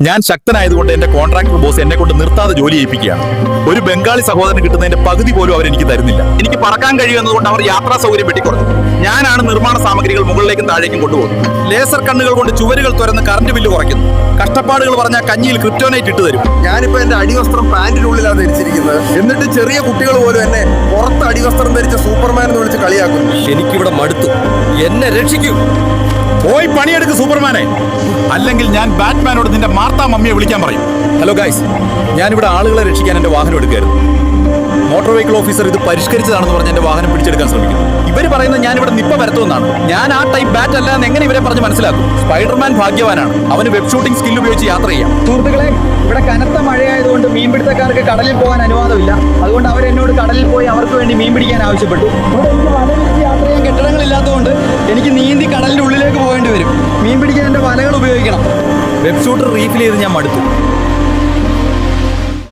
ഞാൻ ശക്തനായതുകൊണ്ട് എന്റെ contractor boss എന്നെ കൊണ്ട് നിർത്താതെ ജോലി ചെയ്യിപ്പിക്കുകയാണ്. ഒരു ബംഗാളി സഹോദരന് കിട്ടുന്നതിന്റെ പകുതി പോലും അവർ എനിക്ക് തരുന്നില്ല. എനിക്ക് പറക്കാൻ കഴിയുന്നതുകൊണ്ട് അവർ യാത്രാ സൗകര്യം വെട്ടിക്കുറഞ്ഞു. ഞാനാണ് നിർമ്മാണ സാമഗ്രികൾ മുകളിലേക്കും താഴേക്കും കൊണ്ടുപോകുന്നത്. ലേസർ കണ്ണുകൾ കൊണ്ട് ചുവരുകൾ തുറന്ന് കറണ്ട് ബില്ല് കുറയ്ക്കുന്നു. കഷ്ടപ്പാടുകൾ പറഞ്ഞാൽ കഞ്ഞിയിൽ ക്രിപ്റ്റോനൈറ്റ് ഇട്ട് തരും. ഞാനിപ്പോ എന്റെ അടിവസ്ത്രം പാന്റിനുള്ളിലാണ് ധരിച്ചിരിക്കുന്നത്. എന്നിട്ട് ചെറിയ കുട്ടികൾ പോലും എന്നെ പുറത്ത് അടിവസ്ത്രം ധരിച്ച സൂപ്പർമാൻ എന്ന് വിളിച്ച് കളിയാക്കുന്നു. എനിക്കിവിടെ മടുത്തു. എന്നെ രക്ഷിക്കൂ. പോയി പണിയെടുക്ക് സൂപ്പർമാനെ, അല്ലെങ്കിൽ ഞാൻ ബാറ്റ്മാനോട് നിന്റെ മാർത്താ മമ്മിയെ വിളിക്കാൻ പറയും. ഹലോ ഗൈസ്, ഞാനിവിടെ ആളുകളെ രക്ഷിക്കാൻ എന്റെ വാഹനം എടുക്കുകയായിരുന്നു. മോട്ടോർ വെഹിക്കിൾ ഓഫീസർ ഇത് പരിഷ്കരിച്ചതാണെന്ന് പറഞ്ഞ് എന്റെ വാഹനം പിടിച്ചെടുക്കാൻ ശ്രമിക്കുന്നു. ഇവര് പറയുന്നത് ഞാൻ ഇവിടെ നിപ്പ വരത്തുമെന്നാണ്. ഞാൻ ആ ടൈപ്പ് ബാറ്റ് അല്ല എന്ന് എങ്ങനെ ഇവരെ പറഞ്ഞ് മനസ്സിലാക്കും? സ്പൈഡർമാൻ ഭാഗ്യവാനാണ്. അവന് വെബ് ഷൂട്ടിംഗ് സ്കിൽ ഉപയോഗിച്ച് യാത്ര ചെയ്യാം. സുഹൃത്തുക്കളെ, ഇവിടെ കനത്ത മഴയായതുകൊണ്ട് മീൻപിടുത്തക്കാർക്ക് കടലിൽ പോകാൻ അനുവാദമില്ല. അതുകൊണ്ട് അവരെന്നോട് കടലിൽ പോയി അവർക്ക് വേണ്ടി മീൻ പിടിക്കാൻ ആവശ്യപ്പെട്ടു. ഇവിടെ എനിക്ക് വല വിരിച്ച് യാത്ര ചെയ്യാൻ കെട്ടിടങ്ങളില്ലാത്തതുകൊണ്ട് എനിക്ക് നീന്തി കടലിന്റെ ഉള്ളിലേക്ക് പോകേണ്ടി വരും. മീൻ പിടിക്കാൻ എന്റെ വലകൾ ഉപയോഗിക്കണം. വെബ് ഷൂട്ടർ റീഫിൽ ചെയ്ത് ഞാൻ മടുത്തു.